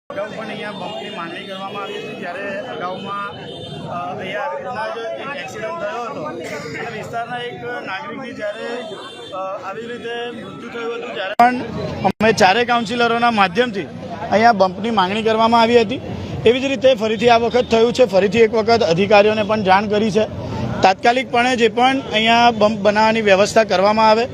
અગાઉ પણ અહીંયા બમ્પની માંગણી કરવામાં આવી હતી, જ્યારે અગાઉમાં અહીંયા આવી રીતના જ એક એક્સિડન્ટ થયો હતો અને વિસ્તારના એક નાગરિકની જ્યારે આવી રીતે મૃત્યુ થયું હતું, ત્યારે પણ અમે ચારે કાઉન્સિલરોના માધ્યમથી અહીંયા બમ્પની માંગણી કરવામાં આવી હતી। એવી જ રીતે ફરીથી આ વખત થયું છે, ફરીથી એક વખત અધિકારીઓને પણ જાણ કરી છે। તાત્કાલિકપણે જે પણ અહીંયા બમ્પ બનાવવાની વ્યવસ્થા કરવામાં આવે,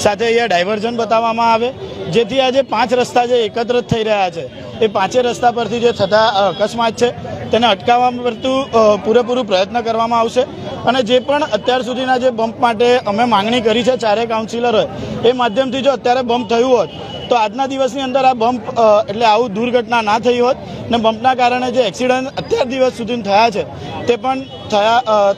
સાથે અહીંયા ડાયવર્ઝન બતાવવામાં આવે, જેથી આજે 5 રસ્તા જે એકત્ર થઈ રહ્યા છે એ 5 રસ્તા પરથી જે થતા અકસ્માત છે તેને અટકાવવા પડતું પૂરેપૂરું પ્રયત્ન કરવામાં આવશે। અને જે પણ અત્યાર સુધીના જે બમ્પ માટે અમે માંગણી કરી છે ચારે કાઉન્સિલરોએ, એ માધ્યમથી જો અત્યારે બમ્પ થયું હોત તો આજના દિવસની અંદર આ બમ્પ એટલે આવું દુર્ઘટના ના થઈ હોત ને બમ્પના કારણે જે એક્સિડન્ટ અત્યાર દિવસ સુધી થયા છે તે પણ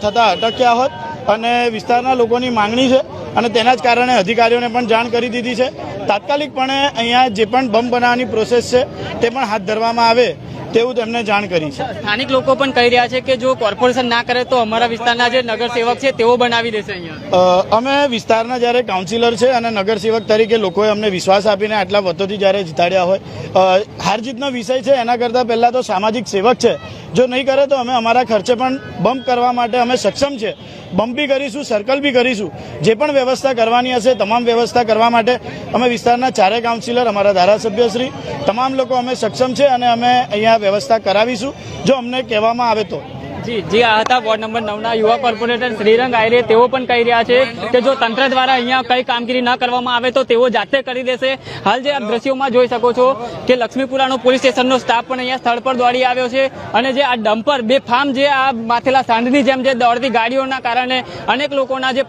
થતાં અટક્યા હોત। અને વિસ્તારના લોકોની માંગણી છે અને તેના જ કારણે અધિકારીઓને પણ જાણ કરી દીધી છે। તાત્કાલિકપણે અહીંયા જે પણ બમ્પ બનાવવાની પ્રોસેસ છે તે પણ હાથ ધરવામાં આવે તેવું તેમને જાણ કરી છે। સ્થાનિક લોકો પણ કહી રહ્યા છે કે જો કોર્પોરેશન ના કરે તો અમારા વિસ્તારના જે નગરસેવક છે તેઓ બનાવી દેશે અહીંયા। અમે વિસ્તારના જ્યારે કાઉન્સિલર છે અને નગરસેવક તરીકે લોકોએ અમને વિશ્વાસ આપીને આટલા મતોથી જ્યારે જીતાડ્યા હોય, હાર જીતનો વિષય છે એના કરતાં પહેલાં તો સામાજિક સેવક છે, જો નહીં કરે તો અમે અમારા ખર્ચે પણ બમ્પ કરવા માટે અમે સક્ષમ છે। બમ્પ બી કરીશું, સર્કલ બી કરીશું, જે પણ વ્યવસ્થા કરવાની હશે તમામ વ્યવસ્થા કરવા માટે અમે વિસ્તારના ચારે કાઉન્સિલર, અમારા ધારાસભ્યશ્રી, તમામ લોકો અમે સક્ષમ છે અને અમે અહીંયા વ્યવસ્થા કરાવીશું જો અમને કહેવામાં આવે તો। જી આ હતા વોર્ડ નંબર 9ના યુવા કોર્પોરેટર શ્રીરંગ આયરે। તેઓ પણ કહી રહ્યા છે કે જો તંત્ર દ્વારા અહીંયા કઈ કામગીરી ન કરવામાં આવે તો તેઓ જાતે કરી દેશે। હાલ જે આપ દ્રશ્યોમાં જોઈ શકો છો કે લક્ષ્મીપુરાનો પોલીસ સ્ટેશનનો સ્ટાફ પણ અહીંયા સ્થળ પર દોડી આવ્યો છે અને જે આ ડમ્પર બેફામ જે આ માથેલા સાંઢની જેમ જે દોડતી ગાડીઓના કારણે અનેક લોકોના જે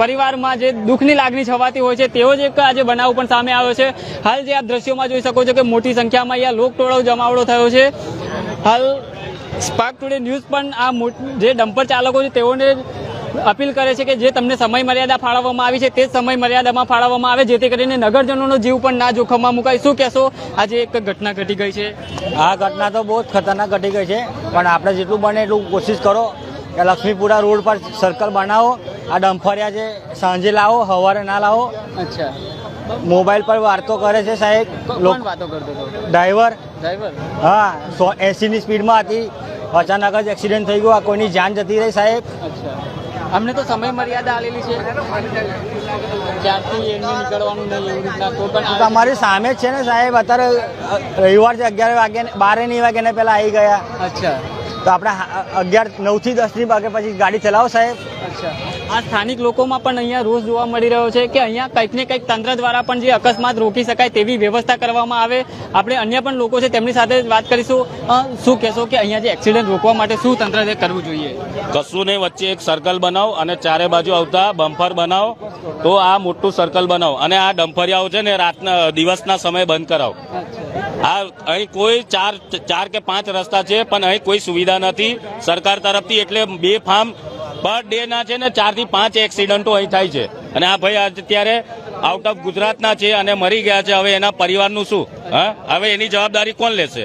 પરિવારમાં જે દુઃખની લાગણી છવાતી હોય છે તેવો જ એક આજે બનાવ પણ સામે આવ્યો છે। હાલ જે આપ દ્રશ્યોમાં જોઈ શકો છો કે મોટી સંખ્યામાં અહીંયા લોકટોળો જમાવડો થયો છે। હાલ સ્પાર્ક ટુડે ન્યૂઝ પણ આ જે ડમ્પર ચાલકો છે તેઓને અપીલ કરે છે કે જે તમને સમય મર્યાદા ફાળવવામાં આવી છે તે જ સમય મર્યાદામાં ફાળવવામાં આવે, જેથી કરીને નગરજનોનો જીવ પણ ના જોખમમાં મુકાય। શું કહેશો, આજે એક ઘટના ઘટી ગઈ છે? આ ઘટના તો બહુ જ ખતરનાક ઘટી ગઈ છે, પણ આપણે જેટલું બને એટલું કોશિશ કરો કે લક્ષ્મીપુરા રોડ પર સર્કલ બનાવો। આ ડમ્ફરિયા છે સાંજે લાવો, સવારે ના લાવો। અચ્છા, મોબાઈલ પર વાતો કરે છે સાહેબ, કોણ વાતો કરતો હતો? ડ્રાઈવર। ડ્રાઈવર? હા, 180ની સ્પીડમાં હતી, અચાનક જ એક્સિડન્ટ થઈ ગયો, આ કોઈની જાન જતી રહી સાહેબ। અચ્છા, અમને તો સમય મર્યાદા આલેલી છે ક્યારથી એમને નીકળવાનું નહીં, એવી રીતના કોઈ પણ તમારી સામે જ છે ને સાહેબ। અત્યારે રવિવાર છે, 11 વાગે 12 ની વાગ્યાને પહેલા આવી ગયા। અચ્છા, તો આપણે 9 થી 10 ની વાગે પછી ગાડી ચલાવો સાહેબ। અચ્છા, આ સ્થાનિક લોકોમાં પણ અહીંયા રોષ જોવા મળી રહ્યો છે કે અહીંયા કંઈક ને કંઈક તંત્ર દ્વારા પણ જે અકસ્માત રોકી શકાય તેવી વ્યવસ્થા કરવામાં આવે। આપણે અન્ય પણ લોકો છે તેમની સાથે વાત કરીશું। શું કહેશો કે અહીંયા જે એક્સિડન્ટ રોકવા માટે શું તંત્રએ કરવું જોઈએ? કશું નહીં, વચ્ચે એક સર્કલ બનાવો અને ચારે બાજુ આવતા બમ્પર બનાવો, તો આ મોટું સર્કલ બનાવો અને આ ડમ્પરિયાઓ છે ને રાતના દિવસના સમયે બંધ કરાવો। આ અહીં કોઈ ચાર કે 5 રસ્તા છે પણ અહીં કોઈ સુવિધા નથી સરકાર તરફથી, એટલે બેફામ પર ડે ના છે ને 4 થી 5 એક્સિડન્ટો અહીં થાય છે અને આ ભાઈ અત્યારે આઉટ ઓફ ગુજરાતના છે અને મરી ગયા છે। હવે એના પરિવારનું શું? હા, હવે એની જવાબદારી કોણ લેશે?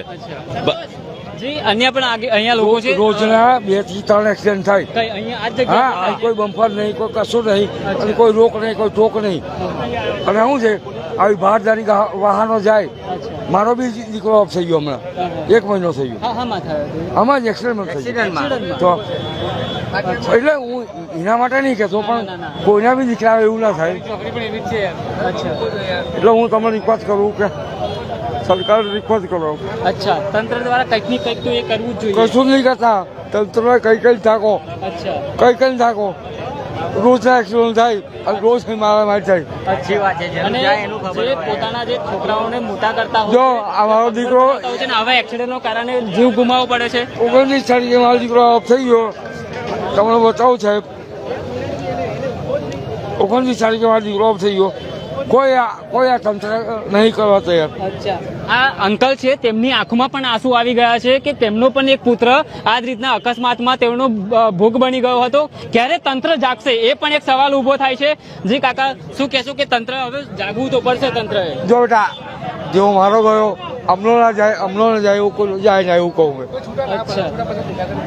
જી, અન્ય પણ અહીંયા લોકો છે, રોજના 2 થી 3 એક્સિડન્ટ થાય। અહીંયા આ જગ્યાએ હા, કોઈ બમ્પર નહીં, કોઈ કશું નહીં, અને કોઈ રોક નહીં, કોઈ ટોક નહીં। અને શું છે, આવી બહારદારી વાહનો જાય। મારો બી દીકરો ઓફ થઈ ગયો હમણાં, 1 મહિનો થઈ ગયો, આમાં જ એક્સિડન્ટ થઈ ગયો। તો એટલે હું એના માટે નહીં કહેતો, પણ કોઈના બી દીકરા એવું ના થાય। એટલે હું તમને રિક્વેસ્ટ કરું કે સરકાર રિક્વેસ્ટ કરો। અચ્છા, તંત્ર દ્વારા કંઈક ને કંઈક તો એ કરવું જ જોઈએ। કશું નહીં કરતા તંત્ર, કઈ થાકો, અચ્છા, કઈ થાકો। રોજના એક્સિડન્ટ થાય અને રોજ મારામારી થાય। अच्छी बात है, અને જે પોતાના જે છોકરાઓને મોટા કરતા જો આ મારો દીકરો છે ને હવે એક્સિડન્ટના કારણે જીવ ગુમાવવો પડે છે। 19 તારીખે મારો દીકરો ઓફ થઈ ગયો, તમને બતાવું સાહેબ, 19 તારીખે મારો દીકરો ઓફ થઈ ગયો। કોઈ આ તંત્ર નહીં કરવા તૈયાર। અચ્છા, આ અંકલ છે તેમની આંખમાં પણ આંસુ આવી ગયા છે કે તેમનો પણ એક પુત્ર આ જ રીતના અકસ્માતમાં તેનો ભોગ બની ગયો હતો। ક્યારે તંત્ર જાગશે એ પણ એક સવાલ ઉભો થાય છે। જી કાકા, શું કહેશો કે તંત્ર હવે જાગવું તો પડશે તંત્રએ? જો બેટા, જેવો મારો ગયો અમલો ના જાય, એવું કોઈ જાય ના એવું કહું મેં। અચ્છા,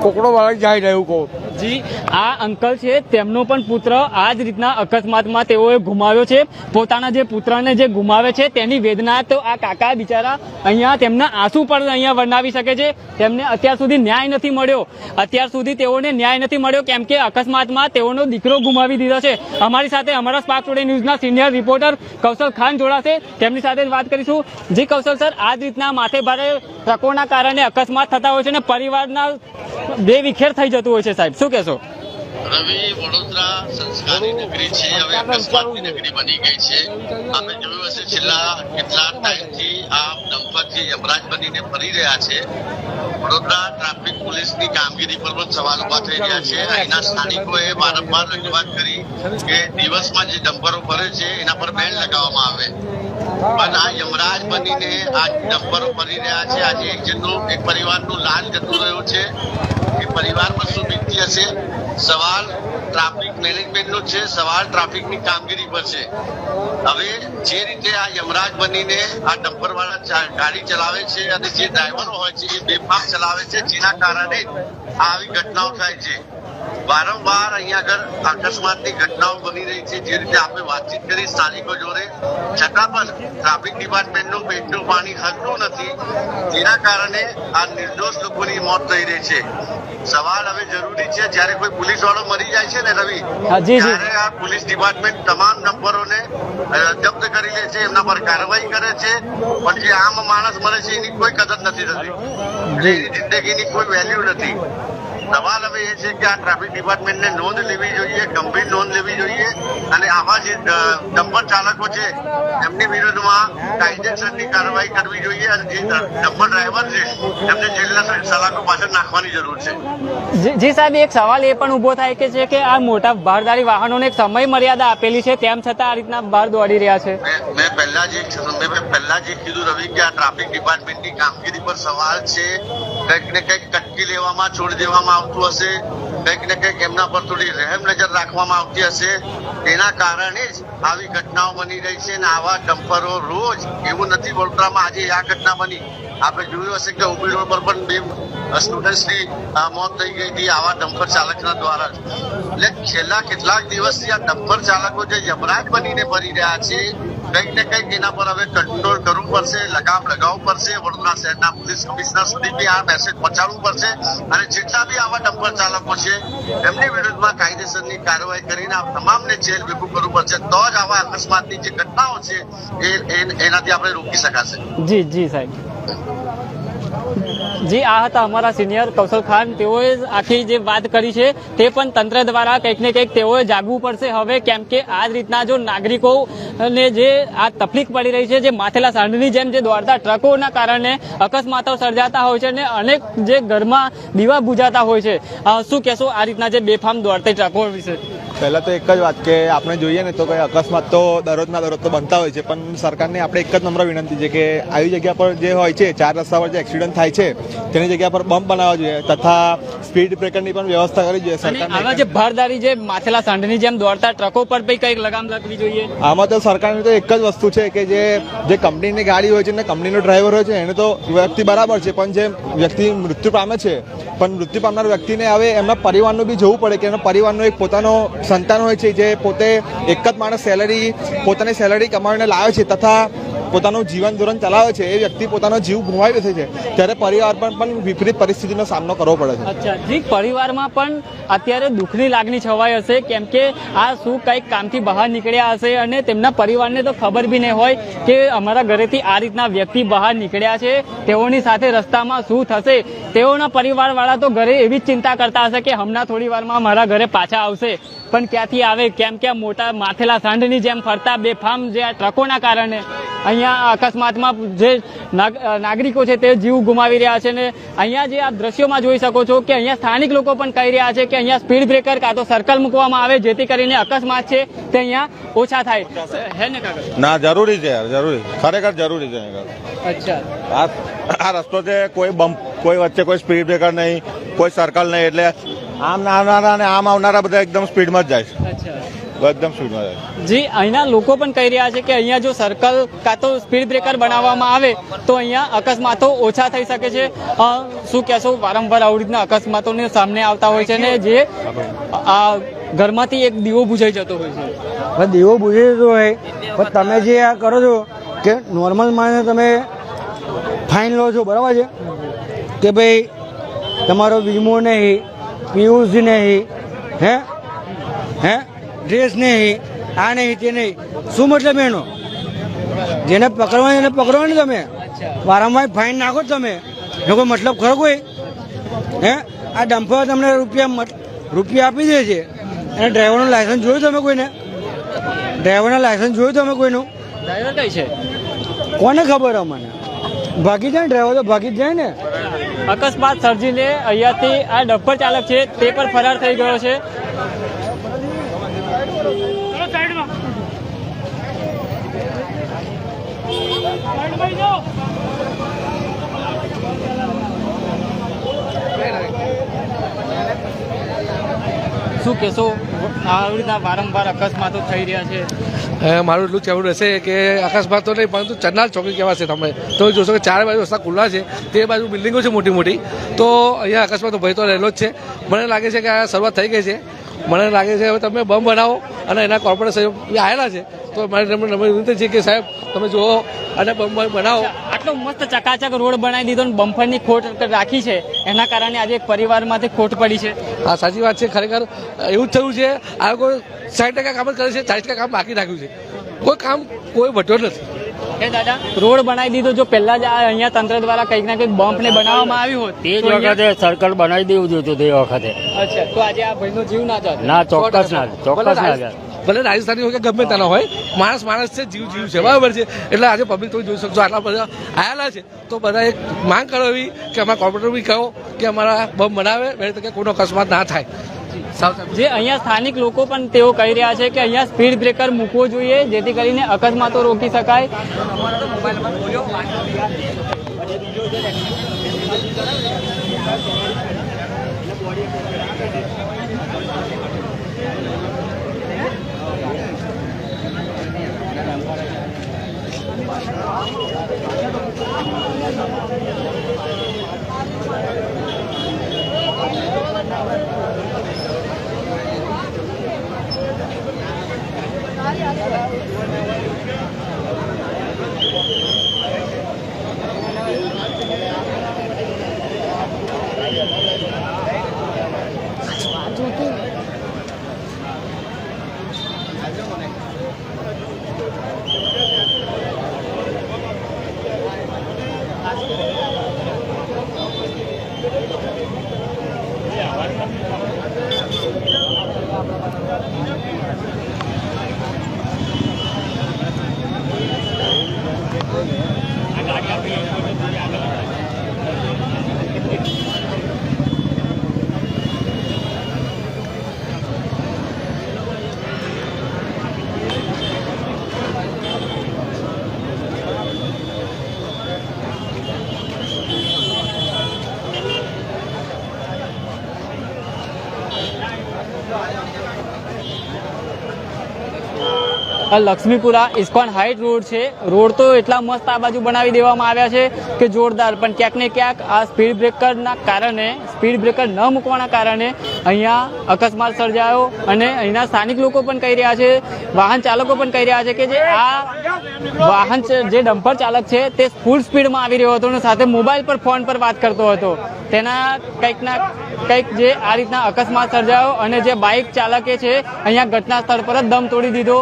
કોકડો વાળા જાય ના એવું કહું। જી આ અંકલ છે તેમનો પણ પુત્ર આ જ રીતના અકસ્માતમાં તેઓએ ગુમાવ્યો છે. પોતાના જે પુત્રને જે ગુમાવે છે તેની વેદના તો આ કાકા બિચારા અહીંયા તેમના આંસુ પણ અહીંયા વર્ણવી શકે છે. તેમને અત્યાર સુધી ન્યાય નથી મળ્યો. અત્યાર સુધી તેઓને ન્યાય નથી મળ્યો કેમ કે અકસ્માતમાં તેઓનો દીકરો ગુમાવી દીધો છે. અમારી સાથે અમારા સ્પાર્ક ટુડે ન્યૂઝના સિનિયર રિપોર્ટર કૌશલ ખાન જોડાશે. તેમની સાથે જ વાત કરીશું. જી કૌશલ સર, આ જ રીતના માથે ભારે ટ્રકોના કારણે અકસ્માત થતા હોય છે અને પરિવારના બે વિખેર થઈ જતું હોય છે. સાહેબ શું કહેશો? રવિ, વડોદરા સંસ્કારી નગરી છે, હવે અકસ્માતની નગરી બની ગઈ છે. આપણે જોયું હશે છેલ્લા કેટલા ટાઈમથી આ ડમ્પરથી યમરાજ બનીને ફરી રહ્યા છે. વડોદરા ટ્રાફિક પોલીસની કામગીરી પર પણ સવાલ ઉભા થઈ રહ્યા છે. અહીંના સ્થાનિકોએ વારંવાર રજૂઆત કરી કે દિવસમાં જે ડમ્પરો ફરે છે એના પર બેન લગાવવામાં આવે, પણ આ યમરાજ બનીને આ ડમ્પરો ફરી રહ્યા છે. આજે એક જણનું, એક પરિવારનું લાલ જતું રહ્યું છે. એ પરિવારમાં શું વીતતી હશે? સવાલ ટ્રાફિક મેનેજમેન્ટનો છે, સવાલ ટ્રાફિકની કામગીરી પર છે. હવે જે રીતે આ યમરાજ બનીને આ ડમ્પર વાળા ગાડી ચલાવે છે અને જે ડ્રાઈવરો હોય છે એ બેફામ ચલાવે છે, જેના કારણે આવી ઘટનાઓ થાય છે. વારંવાર અહીંયા આગળ અકસ્માતની ઘટનાઓ બની રહી છે. જે રીતે આપણે વાતચીત કરી સ્થાનિકો જોડે, છતાં પણ ટ્રાફિક ડિપાર્ટમેન્ટનું પેટનું પાણી હલતું નથી, જેના કારણે આ નિર્દોષ લોકોની મોત થઈ રહી છે. સવાલ હવે જરૂરી છે, જ્યારે કોઈ પોલીસ વાળો મરી જાય છે ને રવિ, ત્યારે આ પોલીસ ડિપાર્ટમેન્ટ તમામ નંબરોને જપ્ત કરી લે છે, એમના પર કાર્યવાહી કરે છે, પણ જે આમ માણસ મળે છે એની કોઈ કદર નથી થતી, એની જિંદગીની કોઈ વેલ્યુ નથી. સવાલ હવે એ છે કે આ ટ્રાફિક ડિપાર્ટમેન્ટને નોંધ લેવી જોઈએ, ગંભીર નોંધ લેવી જોઈએ, અને આવા જે ડમ્પર ચાલકો છે એમની વિરુદ્ધમાં કાયદેસરની કાર્યવાહી કરવી જોઈએ, અને જે ડમ્પર ડ્રાઈવર છે એમને જેલના સલાખો પાછળ નાખવાની જરૂર છે. જી સાહેબ, એક સવાલ એ પણ ઉભો થાય કે છે કે આ મોટા ભારદારી વાહનોને એક સમય મર્યાદા આપેલી છે, તેમ છતાં આ રીતના બહાર દોડી રહ્યા છે. મેં પહેલા જે કીધું રવિ કે આ ટ્રાફિક ડિપાર્ટમેન્ટની કામગીરી પર સવાલ છે. કંઈક ને કંઈક કટકી લેવામાં, છોડી દેવામાં આવતું હશે, કંઈક ને કંઈક એમના પર થોડી રહેમ નજર રાખવામાં આવતી હશે. તેના કારણે જ આવી ઘટનાઓ બની રહી છે. અને આવા ડમ્પરો રોજ, એવું નથી વડોદરામાં આજે આ ઘટના બની, આપણે જોયું હશે કે ઉબી રોડ પર પણ બે સ્ટુડન્ટ્સની મોત થઈ ગઈ હતી આવા ડમ્પર ચાલકના દ્વારા. એટલે છેલ્લા કેટલાક દિવસથી આ ડમ્પર ચાલકો જે યમરાજ બનીને ફરી રહ્યા છે, કંઈક ને કંઈક એના પર હવે કંટ્રોલ કરવું પડશે, લગામ લગાવવું પડશે. વડોદરા શહેરના પોલીસ કમિશનર સુધી બી આ મેસેજ પહોંચાડવું પડશે, અને જેટલા બી આવા ડમ્પર ચાલકો છે એમની વિરુદ્ધમાં કાયદેસરની કાર્યવાહી કરીને આ તમામને જેલ ભેગું કરવું પડશે. તો જ આવા અકસ્માતની જે ઘટનાઓ છે એનાથી આપણે રોકી શકાશે. જી જી સાહેબ. જી આ હતા અમારા સિનિયર કૌશલ ખાન. તેઓએ આખી જે વાત કરી છે તે પણ તંત્ર દ્વારા કંઈક ને કંઈક તેઓએ જાગવું પડશે હવે, કેમ કે આ જ રીતના જો નાગરિકોને જે આ તકલીફ પડી રહી છે, જે માથેલા સાંઢની જેમ જે દોડતા ટ્રકોના કારણે અકસ્માતો સર્જાતા હોય છે અને અનેક જે ઘરમાં દીવા બુજાતા હોય છે. શું કહેશો આ રીતના જે બેફામ દોડતી ટ્રકો વિશે? પહેલાં તો એક જ વાત કે આપણે જોઈએ ને તો કંઈ અકસ્માત તો દરરોજના દરરોજ તો બનતા હોય છે, પણ સરકારને આપણે એક જ નમ્ર વિનંતી છે કે આવી જગ્યા પર જે હોય છે, ચાર રસ્તા પર જે એક્સિડન્ટ થાય છે તેની જગ્યા પર બમ્પ બનાવવા જોઈએ, તથા સ્પીડ બ્રેકરની પણ વ્યવસ્થા કરવી જોઈએ સરકારને. આવા જે ભારદારી જે માથેલા સાંઢની જેમ દોડતા ટ્રકો પર પણ કંઈક લગામ લગાવવી જોઈએ. આમાં તો સરકારની તો એક જ વસ્તુ છે કે જે કંપનીની ગાડી હોય છે ને કંપનીનો ડ્રાઈવર હોય છે એને તો વ્યક્તિ બરાબર છે, પણ જે વ્યક્તિ મૃત્યુ પામે છે, પણ મૃત્યુ પામનાર વ્યક્તિને હવે એમના પરિવારનું બી જોવું પડે કે એમના પરિવારનો એક પોતાનો સંતાન હોય છે, જે પોતે એક જ માણસ પોતાની સેલરી કમાવીને લાવે છે તથા પોતાનું જીવન ધોરણ ચલાવે છે, એ વ્યક્તિ પોતાનો જીવ ગુમાવી બેસે છે, ત્યારે પરિવાર પર પણ વિપરીત પરિસ્થિતિનો સામનો કરવો પડે છે. અચ્છા જી, પરિવારમાં પણ અત્યારે દુઃખની લાગણી છવાઈ હશે, કેમ કે આ શું કંઈક કામથી બહાર નીકળ્યા હશે અને તેમના પરિવારને તો ખબર બી નહીં હોય કે અમારા ઘરેથી આ રીતના વ્યક્તિ બહાર નીકળ્યા છે, તેઓની સાથે રસ્તામાં શું થશે. તેઓના પરિવારવાળા તો ઘરે એવી જ ચિંતા કરતા હશે કે હમણાં થોડી વારમાં મારા ઘરે પાછા આવશે, પણ ક્યાંથી આવે, કેમ કે મોટા માથેલા સાંઢની જેમ ફરતા બેફામ જે આ ટ્રકોના કારણે અહીંયા અકસ્માતમાં જે નાગરિકો છે તે જીવ ગુમાવી રહ્યા છે. ને અહીંયા જે આપ દ્રશ્યોમાં જોઈ શકો છો કે અહીંયા સ્થાનિક લોકો પણ કહી રહ્યા છે કે અહીંયા સ્પીડ બ્રેકર કાં તો સર્કલ મૂકવામાં આવે, જેથી કરીને અકસ્માત છે તે અહીંયા ઓછા થાય. હે ને કાકા? ના, જરૂરી છે યાર, જરૂરી, ખરેખર જરૂરી છે. અચ્છા, આ રસ્તો છે, કોઈ બમ્પ, કોઈ વચ્ચે કોઈ સ્પીડ બ્રેકર નહીં, કોઈ સર્કલ નહીં, એટલે આમ આવનારા અને આમ આવનારા બધા એકદમ સ્પીડમાં જ જાય છે. અચ્છા. એકદમ સ્પીડમાં જાય. જી અહીંના લોકો પણ કહી રહ્યા છે કે અહીંયા જો સર્કલ કાં તો સ્પીડ બ્રેકર બનાવવામાં આવે તો અહીંયા અકસ્માતો ઓછા થઈ શકે છે. શું કહેશો, વારંવાર આવી રીતના અકસ્માતોને સામને આવતા હોય છે ને જે આ ઘરમાંથી એક દીવો બુઝાઈ જતો હોય છે. હવે દીવો બુઝાઈ જતો હોય પણ તમે જે આ કરો છો કે નોર્મલ માણસને તમે ફાઇન લો છો, બરાબર છે કે ભાઈ તમારો વીમો નહીં, પીયુસી નહીં, હે ડ્રેસ નહીં, આ નહીં તે નહીં, શું મતલબ એનો? જેને પકડવાની એને પકડવાની, તમે વારંવાર ફાઇન નાખો તમે, એનો કોઈ મતલબ ખરો કોઈ? આ ડમ્પર તમને રૂપિયા આપી દે છે અને ડ્રાઈવરનું લાયસન્સ જોયું તમે કોઈને? ડ્રાઈવરના લાયસન્સ જોયું તમે કોઈનું? ડ્રાઈવર કઈ છે કોને ખબર? અમને ભાગી જાય ને, ડ્રાઈવર તો ભાગી જ જાય ને. અકસ્માત સર્જીને અહીંયાથી આ ડમ્પર ચાલક છે તે પણ ફરાર થઈ ગયો છે. શું કહેશો, આવી રીતના વારંવાર અકસ્માતો થઈ રહ્યા છે? મારું એટલું કહેવું રહેશે કે અકસ્માત તો નહીં પરંતુ ચરનાર ચોકી કહેવાશે. તમે તો જોશો કે ચારે બાજુ રસ્તા ખુલ્લા છે, તે બાજુ બિલ્ડિંગો છે મોટી મોટી, તો અહીંયા અકસ્માતનો ભય તો રહેલો જ છે. મને લાગે છે કે આ શરૂઆત થઈ ગઈ છે. મને લાગે છે હવે તમે બમ બનાવો અને એના કોર્પોરેટ સહયોગ આવેલા છે તો મારી વિનંતી છે કે સાહેબ તમે જુઓ અને બમ બનાવો. આટલો મસ્ત ચકાચક રોડ બનાવી દીધો ને બમ્પરની ખોટ રાખી છે, એના કારણે આજે એક પરિવારમાંથી ખોટ પડી છે. હા, સાચી વાત છે. ખરેખર એવું જ થયું છે. આ કોઈ 60% કામ જ કરે છે, 40% કામ બાકી રાખ્યું છે. કોઈ કામ કોઈ વધ્યો નથી. એ દાદા, રોડ બનાવી દીધો, જો પહેલા જ અહીંયા તંત્ર દ્વારા કંઈક ના કંઈક બમ્પ ને બનાવવામાં આવ્યું હોત તે જ વખતે સર્કલ બનાવી દેવું જોઈતું તે વખતે. અચ્છા, તો આજે આ ભાઈનો જીવ ના જાત? ના, ચોક્કસ ના, ચોક્કસ ના. ભલે રાજસ્થાની હોય કે ગમે તેના હોય, માણસ છે, જીવ છે, બરાબર છે. એટલે આજે પબ્લિક તમે જોઈ શકશો આટલા બધા આવેલા છે તો બધા એક માંગ કરો એવી કે અમારા કોર્પોરેટર બી કહો કે અમારા બમ બનાવે, બે તકે કોઈનો અકસ્માત ના થાય. જે અહીંયા સ્થાનિક લોકો પણ તેઓ કહી રહ્યા છે કે અહીંયા સ્પીડ બ્રેકર મૂકવો જોઈએ જેથી કરીને અકસ્માતો રોકી શકાય. લક્ષ્મીપુરા ઇસ્કોન હાઇટ રોડ છે. રોડ તો એટલા મસ્ત આ બાજુ બનાવી દેવામાં આવ્યા છે કે જોરદાર, પણ ક્યાંક ને ક્યાંક આ સ્પીડ બ્રેકરના કારણે, સ્પીડ બ્રેકર ન મૂકવાના કારણે અહીંયા અકસ્માત સર્જાયો. અને અહીંના સ્થાનિક લોકો પણ કહી રહ્યા છે, વાહન ચાલકો પણ કહી રહ્યા છે કે જે આ વાહન જે ડમ્પર ચાલક છે તે ફૂલ સ્પીડમાં આવી રહ્યો હતો અને સાથે મોબાઈલ પર ફોન પર વાત કરતો હતો. તેના કંઈક જે આ રીતના અકસ્માત સર્જાયો અને જે બાઇક ચાલકે છે અહીંયા ઘટના સ્થળ પર જ દમ તોડી દીધો.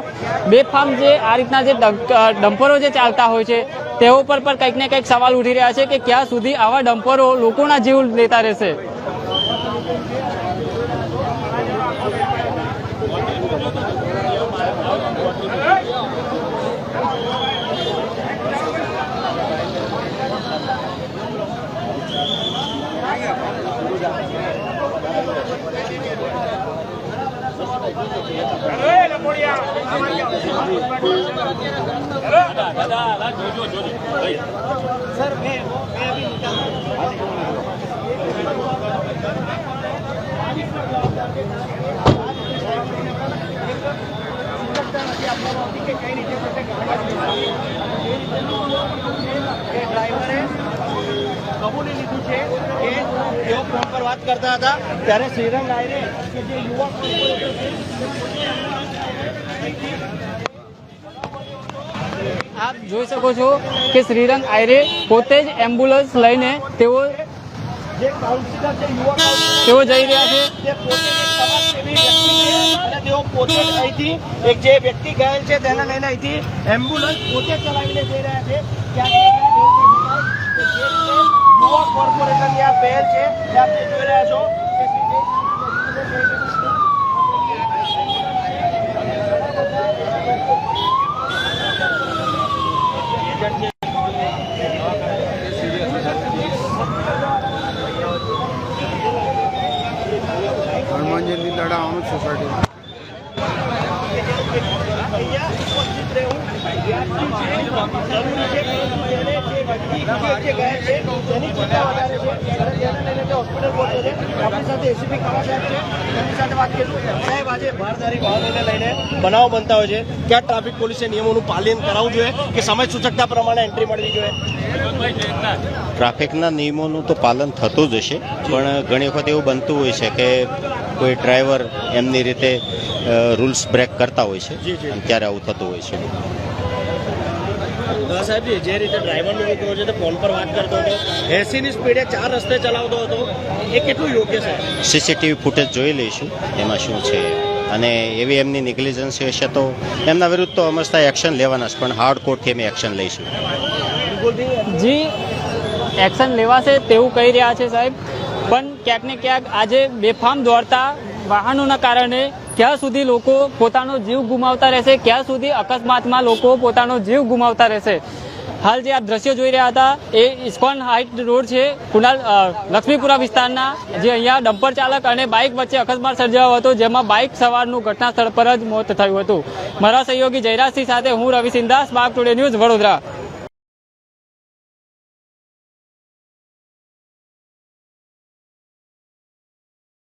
બેફામ જે આ રીતના જે ડમ્પરો જે ચાલતા હોય છે તેઓ પર કંઈક ને કંઈક સવાલ ઉઠી રહ્યા છે કે ક્યાં સુધી આવા ડમ્પરો લોકોના જીવ લેતા રહેશે. માહિતી આપવામાં આવતી કે કઈ રીતે ડ્રાઈવરે કબૂલી લીધું છે કે તેઓ ફોન પર વાત કરતા હતા ત્યારે શ્રીરંગ આયરે કે જે યુવા આપ જોઈ શકો છો કે શ્રીરંગ આયરે પોતે જ એમ્બ્યુલન્સ લઈને તેઓ જે કાઉન્સિલર છે યુવા તેઓ જઈ રહ્યા છે. તે પોતે એક સમાજસેવી વ્યક્તિ છે અને તેઓ પોતે જ અહીંથી એક જે વ્યક્તિ ઘાયલ છે તેને લઈને અહીંથી એમ્બ્યુલન્સ પોતે ચલાવીને જઈ રહ્યા છે. યુવા કોર્પોરેશનની આ પહેલ છે તે આપણે જોઈ રહ્યા છો કે હનુમાનજી લીલાડા અમૃત સોસાયટી બનાવ બનતા હોય છે ક્યાં ટ્રાફિક પોલીસે નિયમોનું પાલન કરાવવું જોઈએ કે સમય સૂચકતા પ્રમાણે એન્ટ્રી મળવી જોઈએ? ટ્રાફિકના નિયમોનું તો પાલન થતું જ હશે, પણ ઘણી વખત એવું બનતું હોય છે કે કોઈ ડ્રાઈવર એમની રીતે રૂલ્સ બ્રેક કરતા હોય છે અને ત્યારે આવું થતું હોય છે. સાહેબ જે રીતે ડ્રાઈવરનો મિત્રો છે તે ફોન પર વાત કરતો હતો, 80ની સ્પીડે 4 રસ્તે ચલાવતો હતો, એ કેટલું યોગ્ય છે? સીસીટીવી ફૂટેજ જોઈ લઈશું એમાં શું છે, અને એવી એમની નેગ્લિજન્સ હશે તો એમના વિરુદ્ધ તો અમસ્તા એક્શન લેવાના છે, પણ હાર્ડ કોર્ટથી અમે એક્શન લઈશું. જી એક્શન લેવાશે તેવું કહી રહ્યા છે સાહેબ, પણ ક્યાંક ને ક્યાંક આજે બેફામ દોડતા વાહનોના કારણે ક્યાં સુધી લોકો પોતાનો જીવ ગુમાવતા રહેશે, ક્યાં સુધી અકસ્માતમાં લોકો પોતાનો જીવ ગુમાવતા રહેશે. હાલ જે આપ દ્રશ્યો જોઈ રહ્યા હતા એ ઇસ્કોન હાઇટ રોડ છે કુનાલ લક્ષ્મીપુરા વિસ્તારના, જે અહીંયા ડમ્પર ચાલક અને બાઇક વચ્ચે અકસ્માત સર્જાયો હતો, જેમાં બાઇક સવારનું ઘટના સ્થળ પર જ મોત થયું હતું. મારા સહયોગી જયરાજસિંહ સાથે હું Ravi Sindha, Spark Today News, Vadodara.